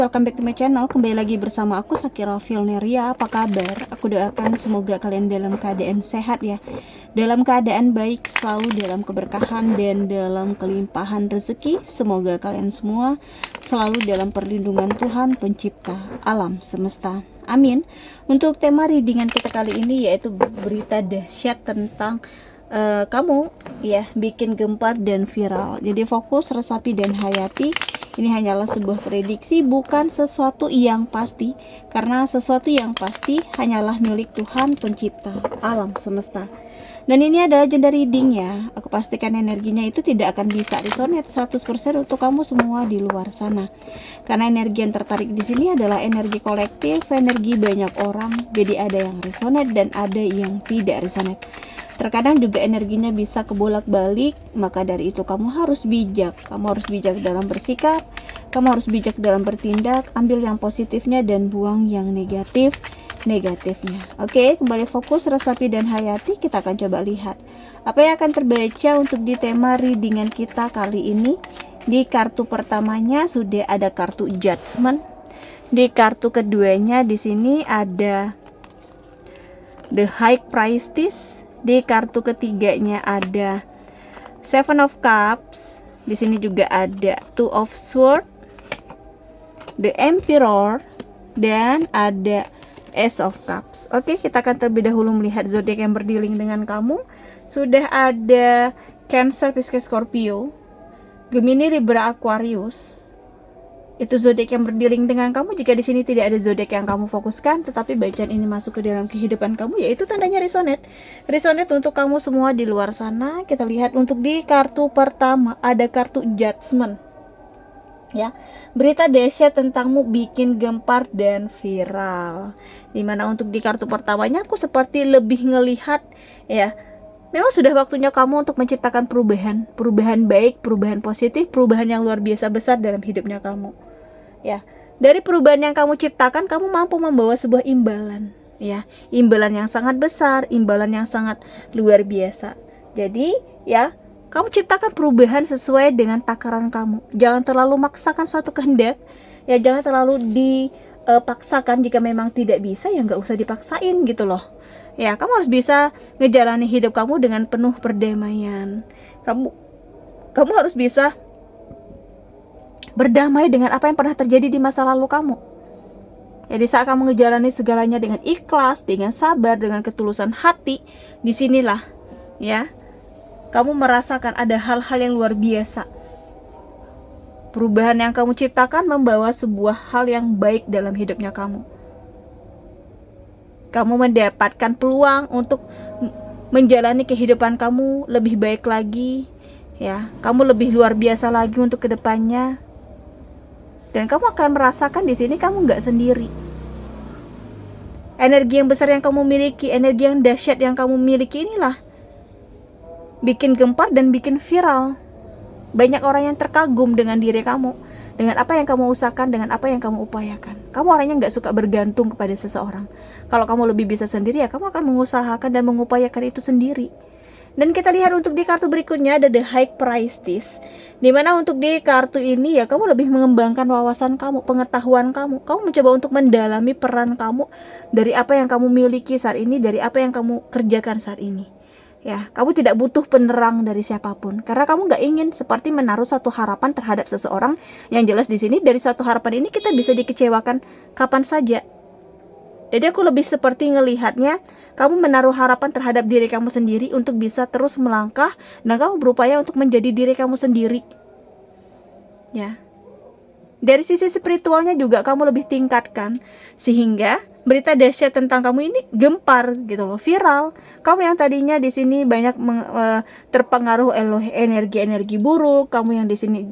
Welcome back to my channel. Kembali lagi bersama aku Sakira Vilneria. Apa kabar? Aku doakan semoga kalian dalam keadaan sehat ya, dalam keadaan baik, selalu dalam keberkahan dan dalam kelimpahan rezeki. Semoga kalian semua selalu dalam perlindungan Tuhan pencipta alam semesta. Amin. Untuk tema readingan kita kali ini yaitu berita dahsyat tentang kamu ya, bikin gempar dan viral. Jadi fokus, resapi dan hayati. Ini hanyalah sebuah prediksi, bukan sesuatu yang pasti, karena sesuatu yang pasti hanyalah milik Tuhan pencipta alam semesta. Dan ini adalah jenda reading ya. Aku pastikan energinya itu tidak akan bisa resonate 100% untuk kamu semua di luar sana. Karena energi yang tertarik di sini adalah energi kolektif, energi banyak orang. Jadi ada yang resonate dan ada yang tidak resonate. Terkadang juga energinya bisa kebolak-balik, maka dari itu kamu harus bijak. Kamu harus bijak dalam bersikap, kamu harus bijak dalam bertindak, ambil yang positifnya dan buang yang negatifnya. Oke, kembali fokus, resapi dan hayati. Kita akan coba lihat apa yang akan terbaca untuk di tema readingan kita kali ini. Di kartu pertamanya sudah ada kartu Judgment. Di kartu keduanya di sini ada The High Priestess. Di kartu ketiganya ada Seven of Cups. Di sini juga ada Two of Swords, The Emperor, dan ada Ace of Cups. Oke, kita akan terlebih dahulu melihat zodiak yang berdealing dengan kamu. Sudah ada Cancer, Pisces, Scorpio, Gemini, Libra, Aquarius. Itu zodiak yang berdealing dengan kamu. Jika di sini tidak ada zodiak yang kamu fokuskan, tetapi bacaan ini masuk ke dalam kehidupan kamu, yaitu tandanya resonate. Resonate untuk kamu semua di luar sana. Kita lihat untuk di kartu pertama ada kartu Judgment. Ya, berita dahsyat tentangmu bikin gempar dan viral. Dimana untuk di kartu pertamanya aku seperti lebih ngelihat ya, memang sudah waktunya kamu untuk menciptakan perubahan baik, perubahan positif, perubahan yang luar biasa besar dalam hidupnya kamu. Ya, dari perubahan yang kamu ciptakan, kamu mampu membawa sebuah imbalan, ya, imbalan yang sangat besar, imbalan yang sangat luar biasa. Jadi, ya, kamu ciptakan perubahan sesuai dengan takaran kamu. Jangan terlalu memaksakan suatu kehendak, ya, jangan terlalu dipaksakan. Jika memang tidak bisa, ya nggak usah dipaksain gitu loh. Ya, kamu harus bisa ngejalani hidup kamu dengan penuh perdamaian. Kamu harus bisa berdamai dengan apa yang pernah terjadi di masa lalu kamu. Jadi saat kamu ngejalani segalanya dengan ikhlas, dengan sabar, dengan ketulusan hati, disinilah ya, kamu merasakan ada hal-hal yang luar biasa. Perubahan yang kamu ciptakan membawa sebuah hal yang baik dalam hidupnya kamu. Kamu mendapatkan peluang untuk menjalani kehidupan kamu lebih baik lagi, ya. Kamu lebih luar biasa lagi untuk kedepannya. Dan kamu akan merasakan di sini kamu nggak sendiri. Energi yang besar yang kamu miliki, energi yang dahsyat yang kamu miliki inilah bikin gempar dan bikin viral. Banyak orang yang terkagum dengan diri kamu, dengan apa yang kamu usahakan, dengan apa yang kamu upayakan. Kamu orangnya nggak suka bergantung kepada seseorang. Kalau kamu lebih bisa sendiri, ya kamu akan mengusahakan dan mengupayakan itu sendiri. Dan kita lihat untuk di kartu berikutnya ada The High Priestess. Dimana untuk di kartu ini ya, kamu lebih mengembangkan wawasan kamu, pengetahuan kamu. Kamu mencoba untuk mendalami peran kamu dari apa yang kamu miliki saat ini, dari apa yang kamu kerjakan saat ini. Ya, kamu tidak butuh penerang dari siapapun, karena kamu nggak ingin seperti menaruh satu harapan terhadap seseorang. Yang jelas di sini dari suatu harapan ini kita bisa dikecewakan kapan saja. Jadi aku lebih seperti ngelihatnya, kamu menaruh harapan terhadap diri kamu sendiri untuk bisa terus melangkah, dan kamu berupaya untuk menjadi diri kamu sendiri. Ya. Dari sisi spiritualnya juga kamu lebih tingkatkan, sehingga berita dahsyat tentang kamu ini gempar gitu loh, viral. Kamu yang tadinya di sini banyak terpengaruh oleh energi-energi buruk, kamu yang di sini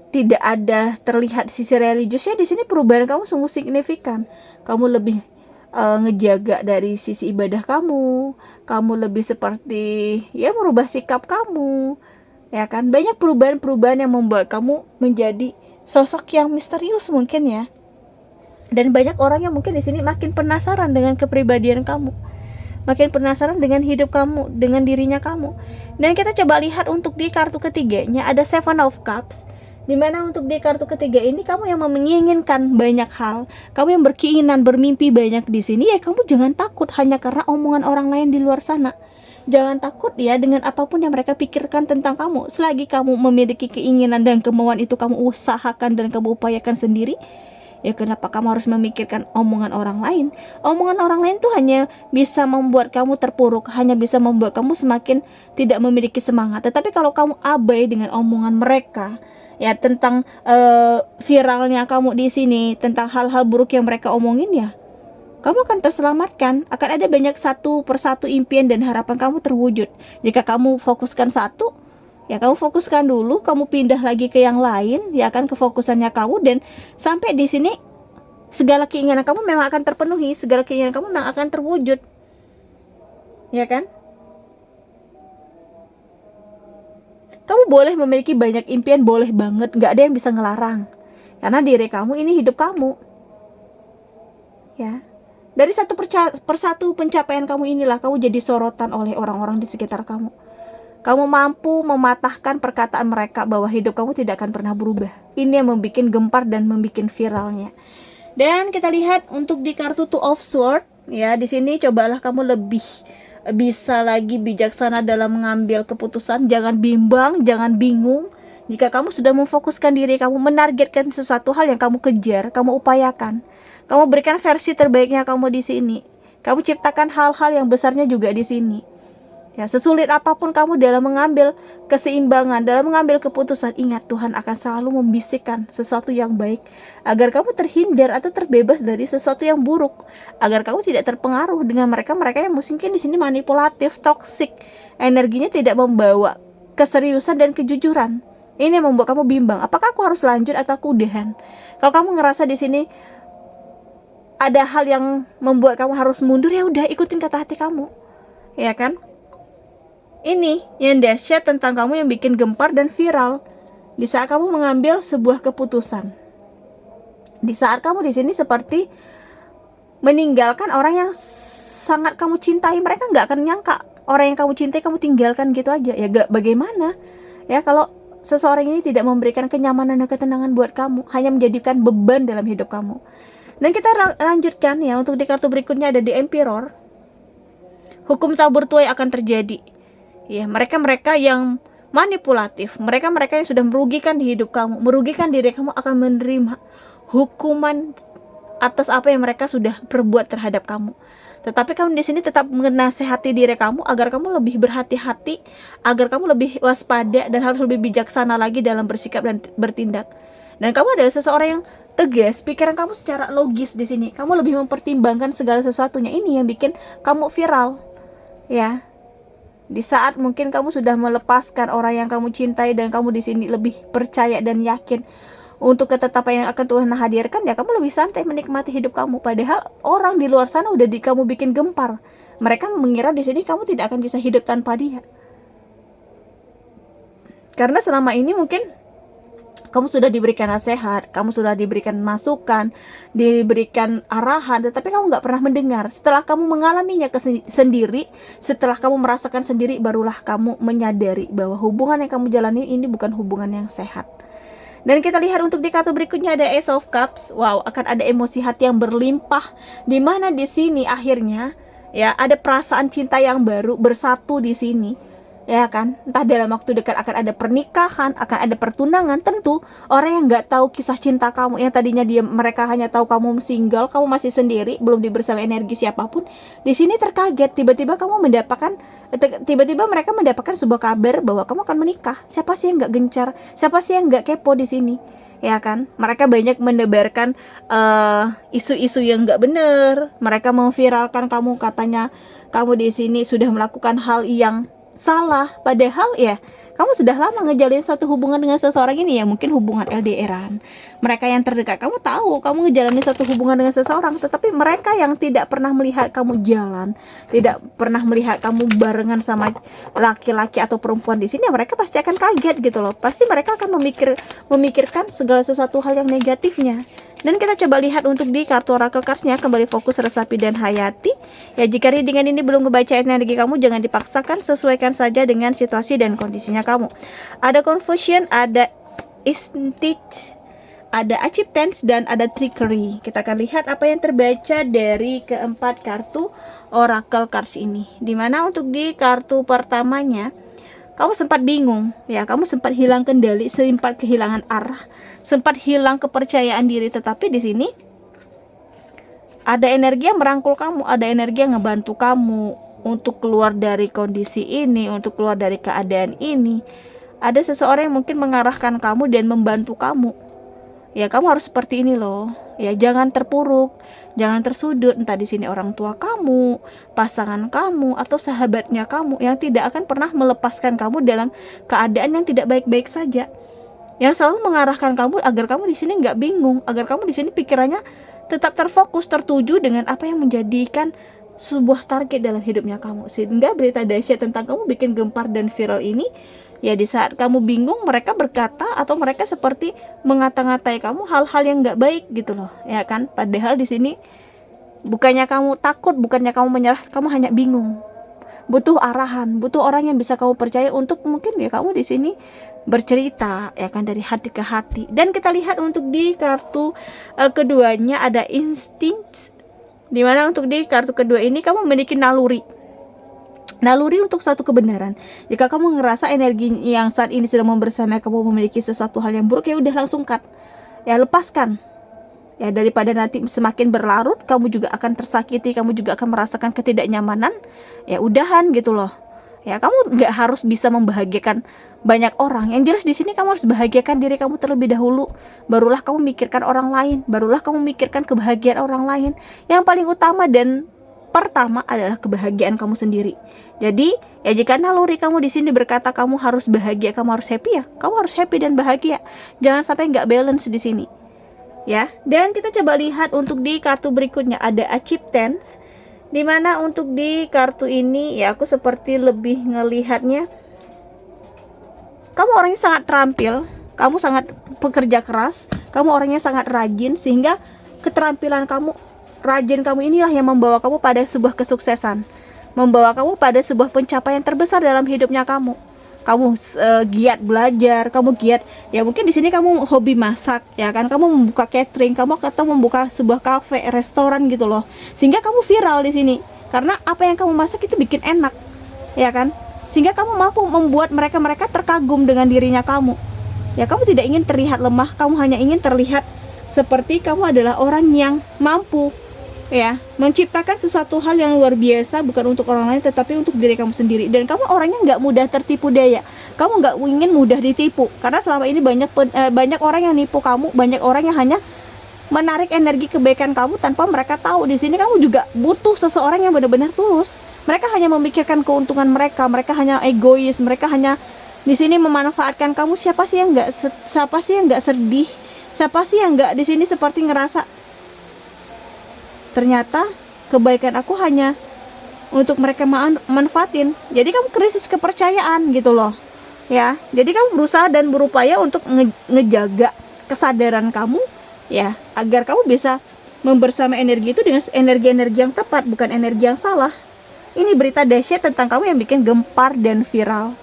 tidak ada terlihat sisi religiusnya, di sini perubahan kamu sungguh signifikan. Kamu lebih ngejaga dari sisi ibadah kamu. Kamu lebih seperti ya merubah sikap kamu. Ya kan? Banyak perubahan-perubahan yang membuat kamu menjadi sosok yang misterius mungkin ya. Dan banyak orang yang mungkin di sini makin penasaran dengan kepribadian kamu. Makin penasaran dengan hidup kamu, dengan dirinya kamu. Dan kita coba lihat untuk di kartu ketiganya ada Seven of Cups. Dimana untuk di kartu ketiga ini kamu yang menginginkan banyak hal, kamu yang berkeinginan bermimpi banyak di sini, ya kamu jangan takut hanya karena omongan orang lain di luar sana. Jangan takut ya dengan apapun yang mereka pikirkan tentang kamu. Selagi kamu memiliki keinginan dan kemauan itu kamu usahakan dan kamu upayakan sendiri, ya kenapa kamu harus memikirkan omongan orang lain? Omongan orang lain tuh hanya bisa membuat kamu terpuruk, hanya bisa membuat kamu semakin tidak memiliki semangat. Tetapi kalau kamu abai dengan omongan mereka, ya tentang viralnya kamu di sini, tentang hal-hal buruk yang mereka omongin, ya kamu akan terselamatkan. Akan ada banyak satu persatu impian dan harapan kamu terwujud. Jika kamu fokuskan satu, ya kamu fokuskan dulu, kamu pindah lagi ke yang lain, ya kan kefokusannya kamu, dan sampai di sini segala keinginan kamu memang akan terpenuhi, segala keinginan kamu memang akan terwujud, ya kan? Kamu boleh memiliki banyak impian, boleh banget, nggak ada yang bisa ngelarang, karena diri kamu ini hidup kamu, ya. Dari satu persatu pencapaian kamu inilah kamu jadi sorotan oleh orang-orang di sekitar kamu. Kamu mampu mematahkan perkataan mereka bahwa hidup kamu tidak akan pernah berubah. Ini yang membuat gempar dan membuat viralnya. Dan kita lihat untuk di kartu Two of Swords, ya di sini cobalah kamu lebih bisa lagi bijaksana dalam mengambil keputusan. Jangan bimbang, jangan bingung. Jika kamu sudah memfokuskan diri kamu, menargetkan sesuatu hal yang kamu kejar, kamu upayakan. Kamu berikan versi terbaiknya kamu di sini. Kamu ciptakan hal-hal yang besarnya juga di sini. Ya, sesulit apapun kamu dalam mengambil keseimbangan, dalam mengambil keputusan, ingat Tuhan akan selalu membisikkan sesuatu yang baik agar kamu terhindar atau terbebas dari sesuatu yang buruk, agar kamu tidak terpengaruh dengan mereka-mereka yang mungkin di sini manipulatif, toksik, energinya tidak membawa keseriusan dan kejujuran. Ini yang membuat kamu bimbang. Apakah aku harus lanjut atau aku udahan? Kalau kamu ngerasa di sini ada hal yang membuat kamu harus mundur, ya udah ikutin kata hati kamu, ya kan? Ini yang dahsyat tentang kamu yang bikin gempar dan viral di saat kamu mengambil sebuah keputusan. Di saat kamu di sini seperti meninggalkan orang yang sangat kamu cintai, mereka nggak akan nyangka orang yang kamu cintai kamu tinggalkan gitu aja. Ya gak, bagaimana? Ya kalau seseorang ini tidak memberikan kenyamanan dan ketenangan buat kamu, hanya menjadikan beban dalam hidup kamu. Dan kita lanjutkan ya, untuk di kartu berikutnya ada di Emperor. Hukum tabur tuai akan terjadi. Ya, mereka-mereka yang manipulatif, mereka-mereka yang sudah merugikan di hidup kamu, merugikan diri kamu akan menerima hukuman atas apa yang mereka sudah perbuat terhadap kamu. Tetapi kamu di sini tetap menasehati diri kamu agar kamu lebih berhati-hati, agar kamu lebih waspada dan harus lebih bijaksana lagi dalam bersikap dan bertindak. Dan kamu adalah seseorang yang tegas, pikiran kamu secara logis di sini. Kamu lebih mempertimbangkan segala sesuatunya. Ini yang bikin kamu viral. Ya. Di saat mungkin kamu sudah melepaskan orang yang kamu cintai dan kamu di sini lebih percaya dan yakin untuk ketetapan yang akan Tuhan hadirkan, ya kamu lebih santai menikmati hidup kamu. Padahal orang di luar sana udah kamu bikin gempar. Mereka mengira di sini kamu tidak akan bisa hidup tanpa dia. Karena selama ini mungkin kamu sudah diberikan nasihat, kamu sudah diberikan masukan, diberikan arahan, tetapi kamu nggak pernah mendengar. Setelah kamu mengalaminya sendiri, setelah kamu merasakan sendiri, barulah kamu menyadari bahwa hubungan yang kamu jalani ini bukan hubungan yang sehat. Dan kita lihat untuk di kartu berikutnya ada Ace of Cups. Wow, akan ada emosi hati yang berlimpah, di mana di sini akhirnya ya ada perasaan cinta yang baru bersatu di sini. Ya kan, entah dalam waktu dekat akan ada pernikahan, akan ada pertunangan. Tentu orang yang nggak tahu kisah cinta kamu, yang tadinya mereka hanya tahu kamu single, kamu masih sendiri, belum bersama energi siapapun, di sini terkaget tiba-tiba mereka mendapatkan sebuah kabar bahwa kamu akan menikah. Siapa sih yang nggak gencar, siapa sih yang nggak kepo di sini, ya kan? Mereka banyak menebarkan isu-isu yang nggak benar. Mereka memviralkan kamu, katanya kamu di sini sudah melakukan hal yang salah, padahal ya kamu sudah lama ngejalin suatu hubungan dengan seseorang ini, ya mungkin hubungan LDRan. Mereka yang terdekat kamu tahu kamu ngejalanin suatu hubungan dengan seseorang, tetapi mereka yang tidak pernah melihat kamu jalan, tidak pernah melihat kamu barengan sama laki-laki atau perempuan di sini, ya mereka pasti akan kaget gitu loh. Pasti mereka akan memikirkan segala sesuatu hal yang negatifnya. Dan kita coba lihat untuk di kartu oracle cards-nya, kembali fokus, resapi dan hayati. Ya, jika readingan ini belum ngebaca energi kamu, jangan dipaksakan, sesuaikan saja dengan situasi dan kondisinya kamu. Ada confusion, ada instinct, ada achieve tense, dan ada trickery. Kita akan lihat apa yang terbaca dari keempat kartu oracle cards ini. Dimana untuk di kartu pertamanya, kamu sempat bingung, ya, kamu sempat hilang kendali, sempat kehilangan arah, sempat hilang kepercayaan diri. Tetapi di sini ada energi yang merangkul kamu, ada energi yang ngebantu kamu untuk keluar dari kondisi ini, untuk keluar dari keadaan ini. Ada seseorang yang mungkin mengarahkan kamu dan membantu kamu. Ya, kamu harus seperti ini loh. Ya, jangan terpuruk, jangan tersudut. Entah di sini orang tua kamu, pasangan kamu, atau sahabatnya kamu yang tidak akan pernah melepaskan kamu dalam keadaan yang tidak baik-baik saja. Yang selalu mengarahkan kamu agar kamu di sini nggak bingung, agar kamu di sini pikirannya tetap terfokus, tertuju dengan apa yang menjadikan sebuah target dalam hidupnya kamu. Sehingga berita dahsyat tentang kamu bikin gempar dan viral ini, ya di saat kamu bingung, mereka berkata atau mereka seperti mengata-ngatai kamu hal-hal yang nggak baik gitu loh, ya kan? Padahal di sini bukannya kamu takut, bukannya kamu menyerah, kamu hanya bingung. Butuh arahan, butuh orang yang bisa kamu percaya untuk mungkin ya kamu di sini bercerita, ya kan, dari hati ke hati. Dan kita lihat untuk di kartu keduanya ada instinct, dimana untuk di kartu kedua ini kamu memiliki naluri untuk suatu kebenaran. Jika kamu ngerasa energi yang saat ini sedang membersamai kamu memiliki sesuatu hal yang buruk, ya udah langsung cut, ya lepaskan. Ya, daripada nanti semakin berlarut, kamu juga akan tersakiti, kamu juga akan merasakan ketidaknyamanan. Ya udahan gitu loh. Ya, kamu nggak harus bisa membahagiakan banyak orang. Yang jelas di sini kamu harus bahagiakan diri kamu terlebih dahulu. Barulah kamu mikirkan orang lain, barulah kamu mikirkan kebahagiaan orang lain. Yang paling utama dan pertama adalah kebahagiaan kamu sendiri. Jadi, ya jika naluri kamu di sini berkata kamu harus bahagia, kamu harus happy, ya kamu harus happy dan bahagia. Jangan sampai nggak balance di sini. Ya, dan kita coba lihat untuk di kartu berikutnya ada achieve tense, dimana untuk di kartu ini ya aku seperti lebih ngelihatnya kamu orangnya sangat terampil, kamu sangat pekerja keras, kamu orangnya sangat rajin, sehingga keterampilan kamu, rajin kamu inilah yang membawa kamu pada sebuah kesuksesan, membawa kamu pada sebuah pencapaian terbesar dalam hidupnya kamu. Kamu giat belajar, kamu giat, ya mungkin di sini kamu hobi masak, ya kan, kamu membuka catering, kamu atau membuka sebuah cafe, restoran gitu loh, sehingga kamu viral di sini karena apa yang kamu masak itu bikin enak, ya kan, sehingga kamu mampu membuat mereka terkagum dengan dirinya kamu. Ya, kamu tidak ingin terlihat lemah, kamu hanya ingin terlihat seperti kamu adalah orang yang mampu, ya, menciptakan sesuatu hal yang luar biasa, bukan untuk orang lain tetapi untuk diri kamu sendiri. Dan kamu orangnya nggak mudah tertipu daya, kamu nggak ingin mudah ditipu, karena selama ini banyak orang yang nipu kamu, banyak orang yang hanya menarik energi kebaikan kamu tanpa mereka tahu. Di sini kamu juga butuh seseorang yang benar-benar tulus. Mereka hanya memikirkan keuntungan mereka hanya egois, mereka hanya di sini memanfaatkan kamu. Siapa sih yang nggak sedih, siapa sih yang nggak di sini seperti ngerasa ternyata kebaikan aku hanya untuk mereka manfaatin. Jadi kamu krisis kepercayaan gitu loh, ya. Jadi kamu berusaha dan berupaya untuk ngejaga kesadaran kamu, ya, agar kamu bisa membersama energi itu dengan energi-energi yang tepat, bukan energi yang salah. Ini berita dahsyat tentang kamu yang bikin gempar dan viral.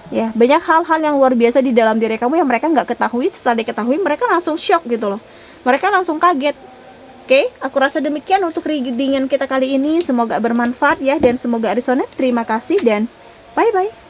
Ya, banyak hal-hal yang luar biasa di dalam diri kamu yang mereka nggak ketahui. Setelah diketahui, mereka langsung shock gitu loh. Mereka langsung kaget. Oke, aku rasa demikian untuk readingan kita kali ini. Semoga bermanfaat ya, dan semoga resonate. Terima kasih dan bye-bye.